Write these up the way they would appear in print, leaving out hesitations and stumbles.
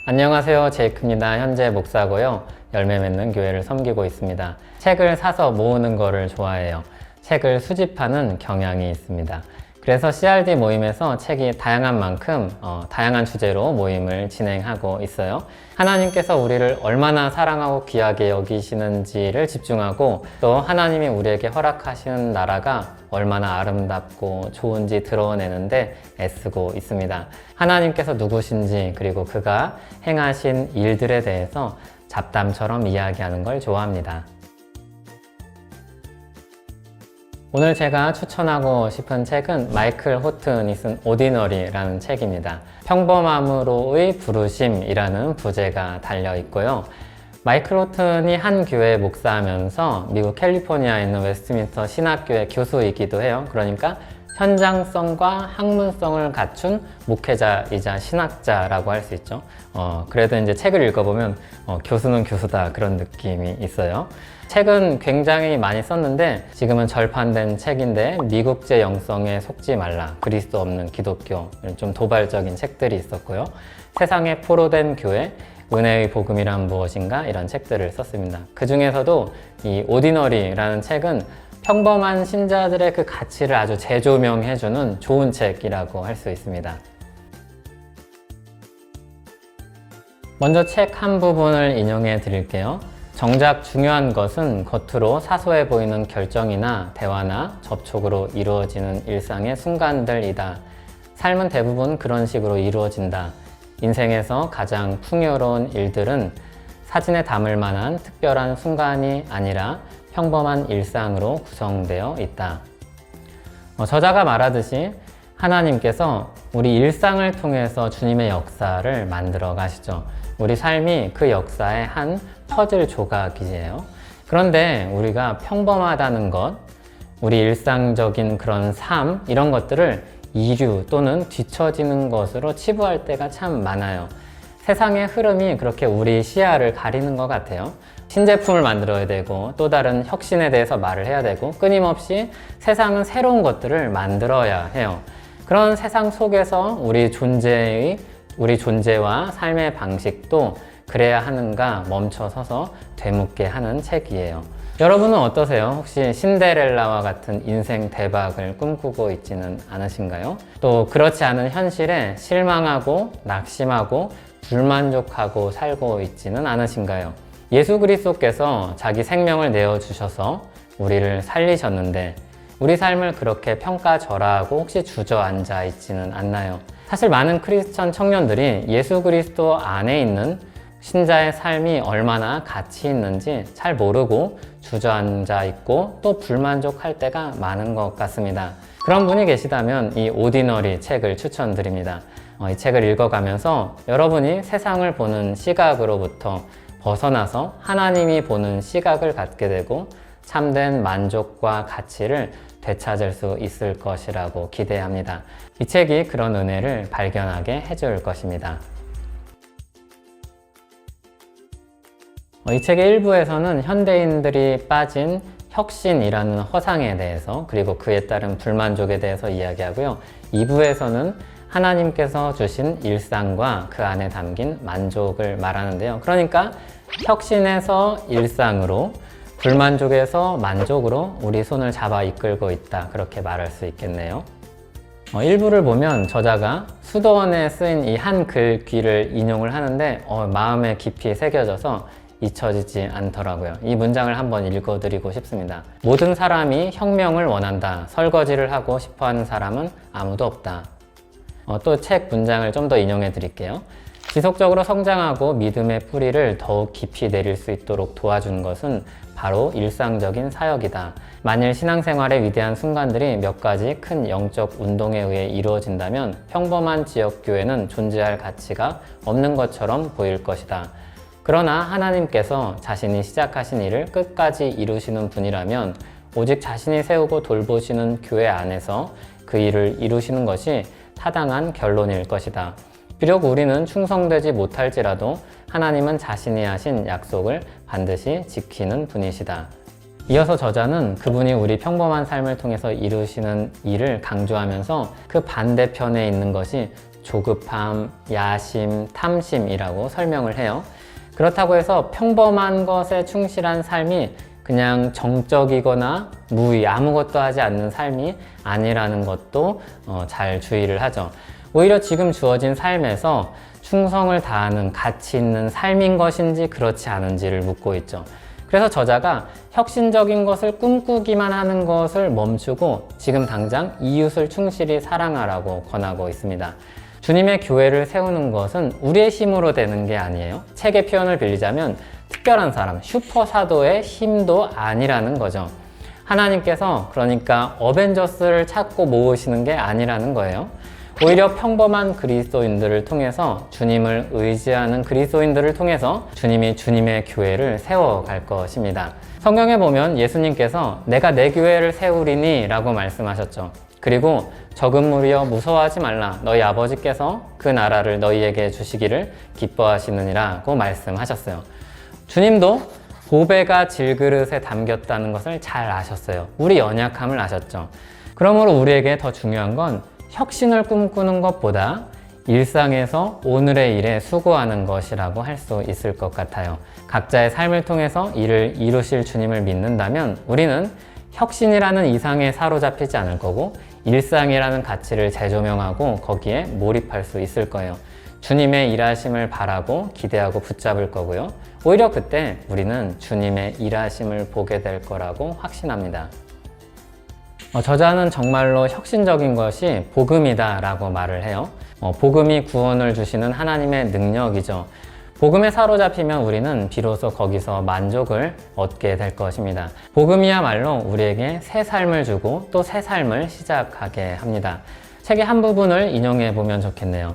안녕하세요. 제이크입니다. 현재 목사고요. 열매 맺는 교회를 섬기고 있습니다. 책을 사서 모으는 거를 좋아해요. 책을 수집하는 경향이 있습니다. 그래서 CRD 모임에서 책이 다양한 만큼 다양한 주제로 모임을 진행하고 있어요. 하나님께서 우리를 얼마나 사랑하고 귀하게 여기시는지를 집중하고 또 하나님이 우리에게 허락하시는 나라가 얼마나 아름답고 좋은지 드러내는데 애쓰고 있습니다. 하나님께서 누구신지 그리고 그가 행하신 일들에 대해서 잡담처럼 이야기하는 걸 좋아합니다. 오늘 제가 추천하고 싶은 책은 마이클 호튼이 쓴 오디너리라는 책입니다. 평범함으로의 부르심이라는 부제가 달려 있고요. 마이클 호튼이 한 교회 목사하면서 미국 캘리포니아에 있는 웨스트민스터 신학교의 교수이기도 해요. 그러니까 현장성과 학문성을 갖춘 목회자이자 신학자라고 할 수 있죠. 그래도 이제 책을 읽어보면 교수는 교수다 그런 느낌이 있어요. 책은 굉장히 많이 썼는데 지금은 절판된 책인데 미국제 영성에 속지 말라, 그리스도 없는 기독교, 좀 도발적인 책들이 있었고요. 세상에 포로된 교회, 은혜의 복음이란 무엇인가 이런 책들을 썼습니다. 그 중에서도 이 오디너리라는 책은 평범한 신자들의 그 가치를 아주 재조명해주는 좋은 책이라고 할 수 있습니다. 먼저 책 한 부분을 인용해 드릴게요. 정작 중요한 것은 겉으로 사소해 보이는 결정이나 대화나 접촉으로 이루어지는 일상의 순간들이다. 삶은 대부분 그런 식으로 이루어진다. 인생에서 가장 풍요로운 일들은 사진에 담을 만한 특별한 순간이 아니라 평범한 일상으로 구성되어 있다. 저자가 말하듯이 하나님께서 우리 일상을 통해서 주님의 역사를 만들어 가시죠. 우리 삶이 그 역사의 한 퍼즐 조각이에요. 그런데 우리가 평범하다는 것, 우리 일상적인 그런 삶, 이런 것들을 이류 또는 뒤처지는 것으로 치부할 때가 참 많아요. 세상의 흐름이 그렇게 우리 시야를 가리는 것 같아요. 신제품을 만들어야 되고 또 다른 혁신에 대해서 말을 해야 되고 끊임없이 세상은 새로운 것들을 만들어야 해요. 그런 세상 속에서 우리 존재와 삶의 방식도 그래야 하는가 멈춰서서 되묻게 하는 책이에요. 여러분은 어떠세요? 혹시 신데렐라와 같은 인생 대박을 꿈꾸고 있지는 않으신가요? 또 그렇지 않은 현실에 실망하고 낙심하고 불만족하고 살고 있지는 않으신가요? 예수 그리스도께서 자기 생명을 내어주셔서 우리를 살리셨는데 우리 삶을 그렇게 평가절하하고 혹시 주저앉아 있지는 않나요? 사실 많은 크리스천 청년들이 예수 그리스도 안에 있는 신자의 삶이 얼마나 가치 있는지 잘 모르고 주저앉아 있고 또 불만족할 때가 많은 것 같습니다. 그런 분이 계시다면 이 오디너리 책을 추천드립니다. 이 책을 읽어가면서 여러분이 세상을 보는 시각으로부터 벗어나서 하나님이 보는 시각을 갖게 되고 참된 만족과 가치를 되찾을 수 있을 것이라고 기대합니다. 이 책이 그런 은혜를 발견하게 해줄 것입니다. 이 책의 일부에서는 현대인들이 빠진 혁신이라는 허상에 대해서 그리고 그에 따른 불만족에 대해서 이야기하고요. 2부에서는 하나님께서 주신 일상과 그 안에 담긴 만족을 말하는데요. 그러니까 혁신에서 일상으로, 불만족에서 만족으로 우리 손을 잡아 이끌고 있다. 그렇게 말할 수 있겠네요. 일부를 보면 저자가 수도원에 쓰인 이 한 글귀를 인용을 하는데 마음에 깊이 새겨져서 잊혀지지 않더라고요. 이 문장을 한번 읽어드리고 싶습니다. 모든 사람이 혁명을 원한다. 설거지를 하고 싶어하는 사람은 아무도 없다. 또 책 문장을 좀 더 인용해 드릴게요. 지속적으로 성장하고 믿음의 뿌리를 더욱 깊이 내릴 수 있도록 도와주는 것은 바로 일상적인 사역이다. 만일 신앙생활의 위대한 순간들이 몇 가지 큰 영적 운동에 의해 이루어진다면 평범한 지역교회는 존재할 가치가 없는 것처럼 보일 것이다. 그러나 하나님께서 자신이 시작하신 일을 끝까지 이루시는 분이라면 오직 자신이 세우고 돌보시는 교회 안에서 그 일을 이루시는 것이 타당한 결론일 것이다. 비록 우리는 충성되지 못할지라도 하나님은 자신이 하신 약속을 반드시 지키는 분이시다. 이어서 저자는 그분이 우리 평범한 삶을 통해서 이루시는 일을 강조하면서 그 반대편에 있는 것이 조급함, 야심, 탐심이라고 설명을 해요. 그렇다고 해서 평범한 것에 충실한 삶이 그냥 정적이거나 무의, 아무것도 하지 않는 삶이 아니라는 것도 잘 주의를 하죠. 오히려 지금 주어진 삶에서 충성을 다하는 가치 있는 삶인 것인지 그렇지 않은지를 묻고 있죠. 그래서 저자가 혁신적인 것을 꿈꾸기만 하는 것을 멈추고 지금 당장 이웃을 충실히 사랑하라고 권하고 있습니다. 주님의 교회를 세우는 것은 우리의 힘으로 되는 게 아니에요. 책의 표현을 빌리자면 특별한 사람, 슈퍼 사도의 힘도 아니라는 거죠. 하나님께서 그러니까 어벤져스를 찾고 모으시는 게 아니라는 거예요. 오히려 평범한 그리스도인들을 통해서, 주님을 의지하는 그리스도인들을 통해서 주님이 주님의 교회를 세워갈 것입니다. 성경에 보면 예수님께서 내가 내 교회를 세우리니 라고 말씀하셨죠. 그리고 적은 무리여 무서워하지 말라, 너희 아버지께서 그 나라를 너희에게 주시기를 기뻐하시느니라고 말씀하셨어요. 주님도 보배가 질그릇에 담겼다는 것을 잘 아셨어요. 우리 연약함을 아셨죠. 그러므로 우리에게 더 중요한 건 혁신을 꿈꾸는 것보다 일상에서 오늘의 일에 수고하는 것이라고 할 수 있을 것 같아요. 각자의 삶을 통해서 이를 이루실 주님을 믿는다면 우리는 혁신이라는 이상에 사로잡히지 않을 거고 일상이라는 가치를 재조명하고 거기에 몰입할 수 있을 거예요. 주님의 일하심을 바라고 기대하고 붙잡을 거고요. 오히려 그때 우리는 주님의 일하심을 보게 될 거라고 확신합니다. 저자는 정말로 혁신적인 것이 복음이다 라고 말을 해요. 복음이 구원을 주시는 하나님의 능력이죠. 복음에 사로잡히면 우리는 비로소 거기서 만족을 얻게 될 것입니다. 복음이야말로 우리에게 새 삶을 주고 또 새 삶을 시작하게 합니다. 책의 한 부분을 인용해 보면 좋겠네요.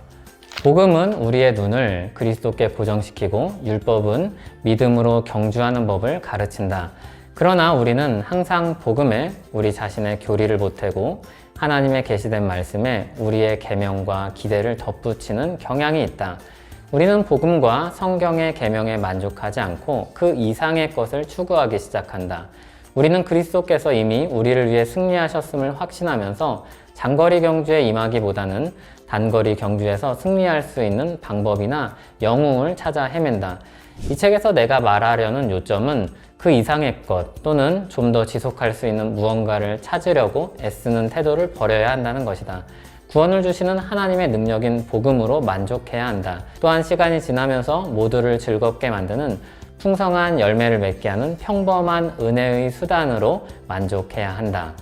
복음은 우리의 눈을 그리스도께 고정시키고 율법은 믿음으로 경주하는 법을 가르친다. 그러나 우리는 항상 복음에 우리 자신의 교리를 보태고 하나님의 계시된 말씀에 우리의 계명과 기대를 덧붙이는 경향이 있다. 우리는 복음과 성경의 계명에 만족하지 않고 그 이상의 것을 추구하기 시작한다. 우리는 그리스도께서 이미 우리를 위해 승리하셨음을 확신하면서 장거리 경주에 임하기보다는 단거리 경주에서 승리할 수 있는 방법이나 영웅을 찾아 헤맨다. 이 책에서 내가 말하려는 요점은 그 이상의 것 또는 좀 더 지속할 수 있는 무언가를 찾으려고 애쓰는 태도를 버려야 한다는 것이다. 구원을 주시는 하나님의 능력인 복음으로 만족해야 한다. 또한 시간이 지나면서 모두를 즐겁게 만드는 풍성한 열매를 맺게 하는 평범한 은혜의 수단으로 만족해야 한다.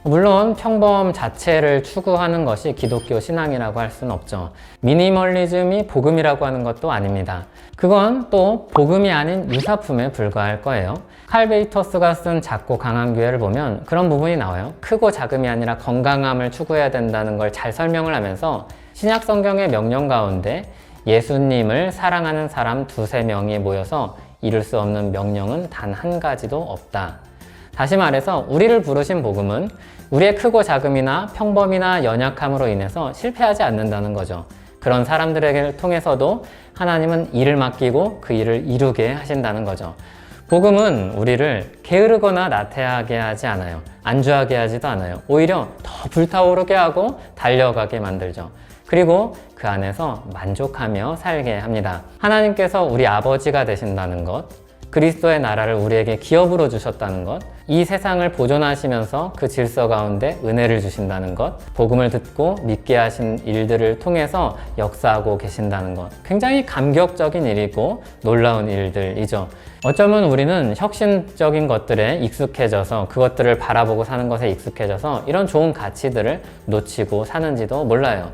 물론 평범 자체를 추구하는 것이 기독교 신앙이라고 할 수는 없죠. 미니멀리즘이 복음이라고 하는 것도 아닙니다. 그건 또 복음이 아닌 유사품에 불과할 거예요. 칼 베이터스가 쓴 작고 강한 교회를 보면 그런 부분이 나와요. 크고 작음이 아니라 건강함을 추구해야 된다는 걸 잘 설명을 하면서 신약 성경의 명령 가운데 예수님을 사랑하는 사람 2-3명이 모여서 이룰 수 없는 명령은 단 한 가지도 없다. 다시 말해서 우리를 부르신 복음은 우리의 크고 작음이나 평범이나 연약함으로 인해서 실패하지 않는다는 거죠. 그런 사람들에게 통해서도 하나님은 일을 맡기고 그 일을 이루게 하신다는 거죠. 복음은 우리를 게으르거나 나태하게 하지 않아요. 안주하게 하지도 않아요. 오히려 더 불타오르게 하고 달려가게 만들죠. 그리고 그 안에서 만족하며 살게 합니다. 하나님께서 우리 아버지가 되신다는 것, 그리스도의 나라를 우리에게 기업으로 주셨다는 것, 이 세상을 보존하시면서 그 질서 가운데 은혜를 주신다는 것, 복음을 듣고 믿게 하신 일들을 통해서 역사하고 계신다는 것, 굉장히 감격적인 일이고 놀라운 일들이죠. 어쩌면 우리는 혁신적인 것들에 익숙해져서 그것들을 바라보고 사는 것에 익숙해져서 이런 좋은 가치들을 놓치고 사는지도 몰라요.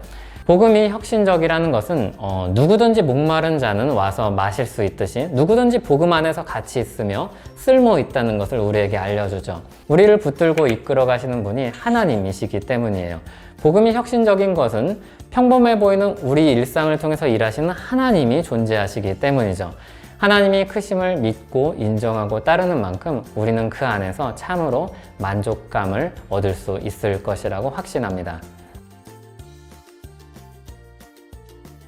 복음이 혁신적이라는 것은 누구든지 목마른 자는 와서 마실 수 있듯이 누구든지 복음 안에서 같이 있으며 쓸모 있다는 것을 우리에게 알려주죠. 우리를 붙들고 이끌어 가시는 분이 하나님이시기 때문이에요. 복음이 혁신적인 것은 평범해 보이는 우리 일상을 통해서 일하시는 하나님이 존재하시기 때문이죠. 하나님이 크심을 믿고 인정하고 따르는 만큼 우리는 그 안에서 참으로 만족감을 얻을 수 있을 것이라고 확신합니다.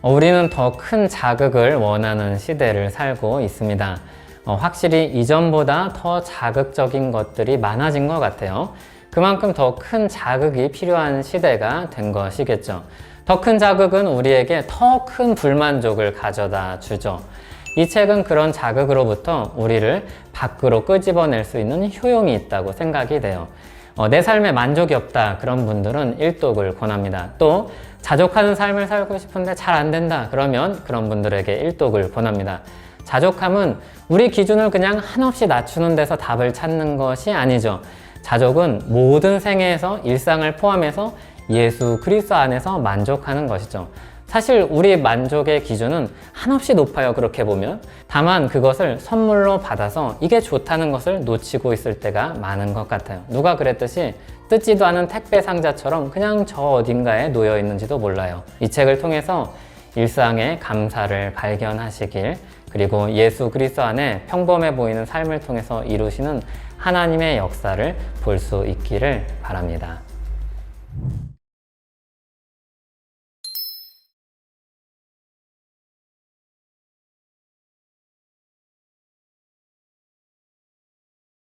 우리는 더 큰 자극을 원하는 시대를 살고 있습니다. 확실히 이전보다 더 자극적인 것들이 많아진 것 같아요. 그만큼 더 큰 자극이 필요한 시대가 된 것이겠죠. 더 큰 자극은 우리에게 더 큰 불만족을 가져다 주죠. 이 책은 그런 자극으로부터 우리를 밖으로 끄집어낼 수 있는 효용이 있다고 생각이 돼요. 내 삶에 만족이 없다, 그런 분들은 일독을 권합니다. 또 자족하는 삶을 살고 싶은데 잘 안 된다, 그러면 그런 분들에게 일독을 권합니다. 자족함은 우리 기준을 그냥 한없이 낮추는 데서 답을 찾는 것이 아니죠. 자족은 모든 생애에서 일상을 포함해서 예수 그리스도 안에서 만족하는 것이죠. 사실 우리 만족의 기준은 한없이 높아요, 그렇게 보면. 다만 그것을 선물로 받아서 이게 좋다는 것을 놓치고 있을 때가 많은 것 같아요. 누가 그랬듯이 뜯지도 않은 택배 상자처럼 그냥 저 어딘가에 놓여 있는지도 몰라요. 이 책을 통해서 일상의 감사를 발견하시길, 그리고 예수 그리스도 안에 평범해 보이는 삶을 통해서 이루시는 하나님의 역사를 볼 수 있기를 바랍니다.